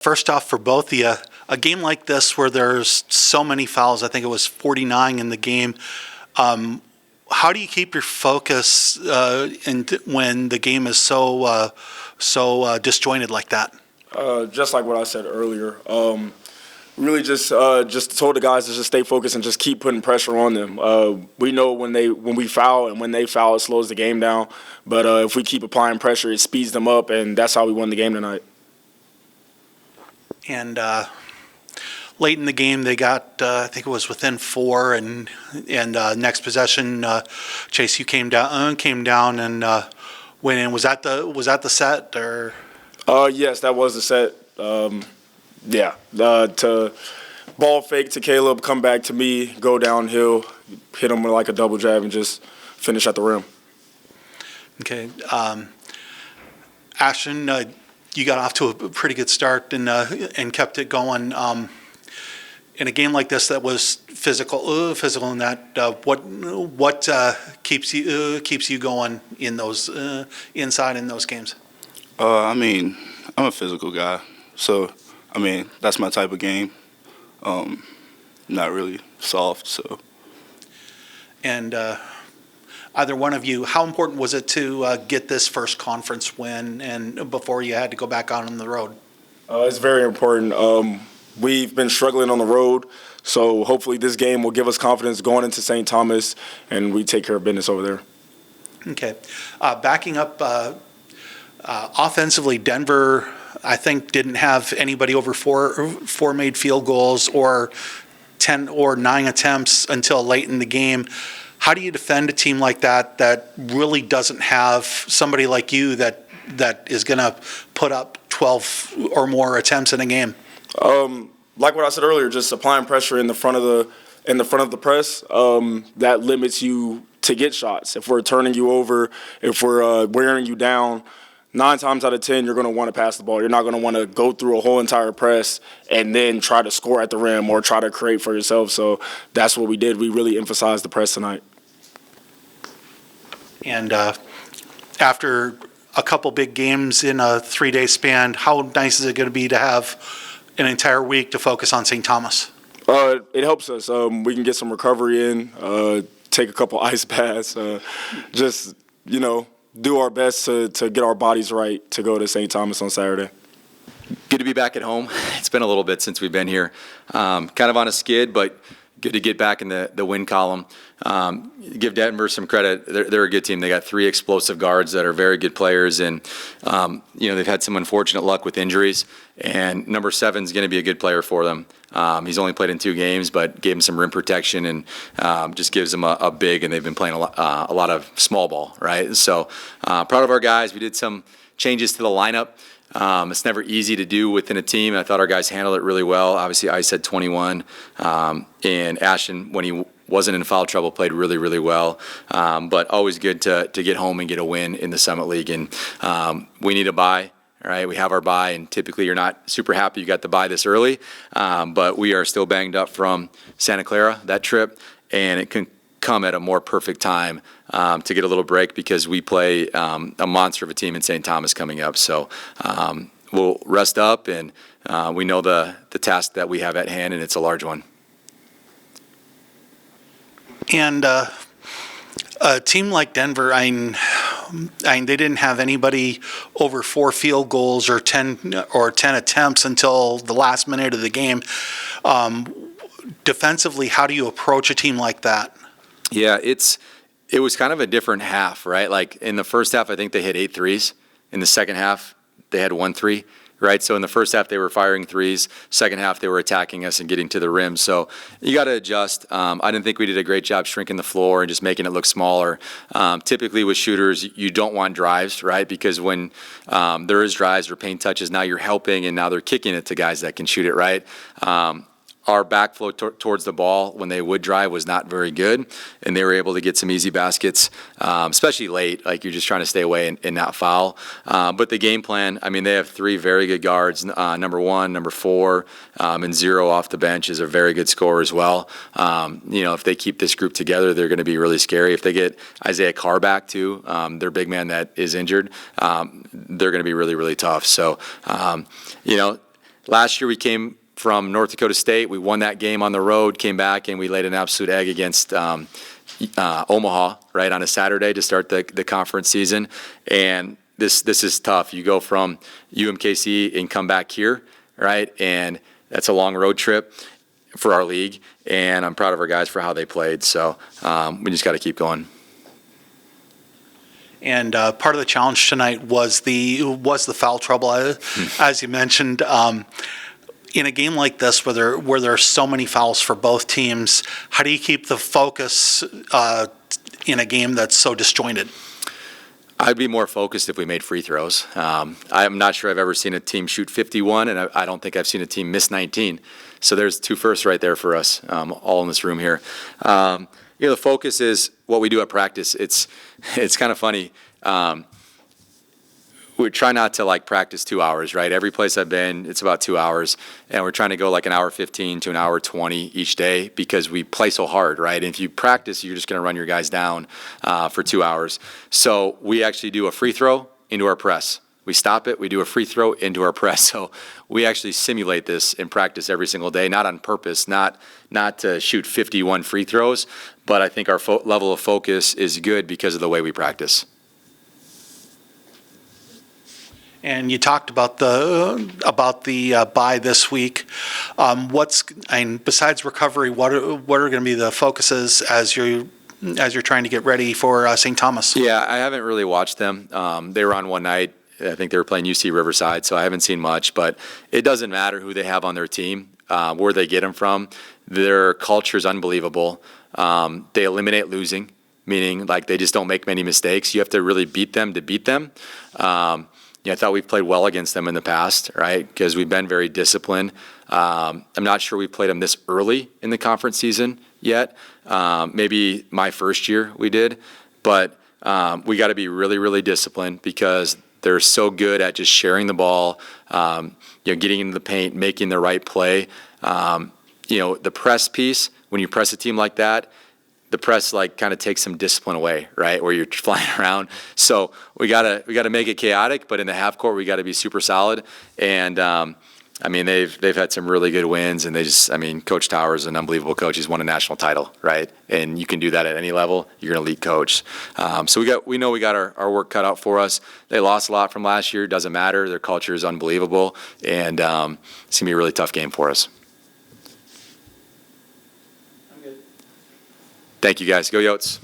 First off, for both of you, a game like this where there's so many fouls, I think it was 49 in the game, how do you keep your focus when the game is so disjointed like that? Just like what I said earlier, really just told the guys to just stay focused and just keep putting pressure on them. We know when we foul and when they foul, it slows the game down. But if we keep applying pressure, it speeds them up, and that's how we won the game tonight. And late in the game, they got I think it was within 4, and next possession, Chase, you came down and went in. Was that the set or? Yes, that was the set. To ball fake to Caleb, come back to me, go downhill, hit him with like a double jab, and just finish at the rim. Okay, Ashton, you got off to a pretty good start and kept it going. In a game like this that was physical in that, what keeps you going in those inside in those games? I'm a physical guy, so that's my type of game. Not really soft, so. And either one of you, how important was it to get this first conference win and before you had to go back out on the road? It's very important. We've been struggling on the road, so hopefully this game will give us confidence going into St. Thomas, and we take care of business over there. Okay. Backing up offensively, Denver, I think, didn't have anybody over four made field goals or 10 or 9 attempts until late in the game. How do you defend a team like that really doesn't have somebody like you that is going to put up 12 or more attempts in a game? Like what I said earlier, just applying pressure in the front of the press, that limits you to get shots. If we're turning you over, if we're wearing you down, 9 times out of 10 you're going to want to pass the ball. You're not going to want to go through a whole entire press and then try to score at the rim or try to create for yourself. So that's what we did. We really emphasized the press tonight. And after a couple big games in a 3-day span, how nice is it going to be to have an entire week to focus on St. Thomas? It helps us. We can get some recovery in, take a couple ice baths, just, do our best to get our bodies right to go to St. Thomas on Saturday. Good to be back at home. It's been a little bit since we've been here. Kind of on a skid, but good to get back in the win column. Give Denver some credit. They're a good team. They got 3 explosive guards that are very good players, and they've had some unfortunate luck with injuries. And number 7 is going to be a good player for them. He's only played in 2 games, but gave him some rim protection and just gives them a big. And they've been playing a lot of small ball, right? So proud of our guys. We did some changes to the lineup. It's never easy to do within a team. I thought our guys handled it really well. Obviously, Ice had 21, and Ashton, when he wasn't in foul trouble, played really, really well. But always good to get home and get a win in the Summit League. And we need a bye. All right, we have our bye, and typically you're not super happy you got the bye this early, but we are still banged up from Santa Clara, that trip, and it can come at a more perfect time to get a little break because we play a monster of a team in St. Thomas coming up. So we'll rest up, and we know the task that we have at hand, and it's a large one. And a team like Denver, they didn't have anybody over 4 field goals or 10 attempts until the last minute of the game. Defensively, how do you approach a team like that? Yeah, it was kind of a different half, right? Like in the first half, I think they hit 8 threes. In the second half, they had 1 3. Right, so in the first half they were firing threes. Second half they were attacking us and getting to the rim. So you got to adjust. I didn't think we did a great job shrinking the floor and just making it look smaller. Typically with shooters, you don't want drives, right? Because when there is drives or paint touches, now you're helping and now they're kicking it to guys that can shoot it, right? Our backflow towards the ball when they would drive was not very good, and they were able to get some easy baskets, especially late, like you're just trying to stay away and not foul. But the game plan, they have 3 very good guards, number 1, number 4, and 0 off the bench is a very good scorer as well. If they keep this group together, they're going to be really scary. If they get Isaiah Carr back too, their big man that is injured, they're going to be really, really tough. So, last year we came from North Dakota State. We won that game on the road, came back, and we laid an absolute egg against Omaha, right, on a Saturday to start the conference season. And this is tough. You go from UMKC and come back here, right? And that's a long road trip for our league. And I'm proud of our guys for how they played. So we just got to keep going. And part of the challenge tonight was the foul trouble, as you mentioned. In a game like this, where there are so many fouls for both teams, how do you keep the focus in a game that's so disjointed? I'd be more focused if we made free throws. I'm not sure I've ever seen a team shoot 51, and I don't think I've seen a team miss 19. So there's 2 firsts right there for us, all in this room here. The focus is what we do at practice. It's kind of funny. We try not to practice 2 hours, right? Every place I've been, it's about 2 hours, and we're trying to go an hour 15 to an hour 20 each day because we play so hard, right? And if you practice, you're just going to run your guys down for 2 hours. So we actually do a free throw into our press. We stop it, we do a free throw into our press. So we actually simulate this in practice every single day, not on purpose, not to shoot 51 free throws, but I think our level of focus is good because of the way we practice. And you talked about the bye this week. Besides recovery, what are going to be the focuses as you're trying to get ready for St. Thomas? Yeah, I haven't really watched them. They were on one night. I think they were playing UC Riverside, so I haven't seen much. But it doesn't matter who they have on their team, where they get them from. Their culture is unbelievable. They eliminate losing, meaning they just don't make many mistakes. You have to really beat them to beat them. I thought we've played well against them in the past, right? Because we've been very disciplined. I'm not sure we played them this early in the conference season yet. Maybe my first year we did, but we got to be really, really disciplined because they're so good at just sharing the ball, getting into the paint, making the right play. The press piece, when you press a team like that, the press kind of takes some discipline away, right? Where you're flying around. So we gotta make it chaotic, but in the half court we got to be super solid. And they've had some really good wins, and Coach Towers is an unbelievable coach. He's won a national title, right? And you can do that at any level. You're an elite coach. So we know we got our work cut out for us. They lost a lot from last year. Doesn't matter. Their culture is unbelievable, and it's gonna be a really tough game for us. Thank you, guys. Go Yotes.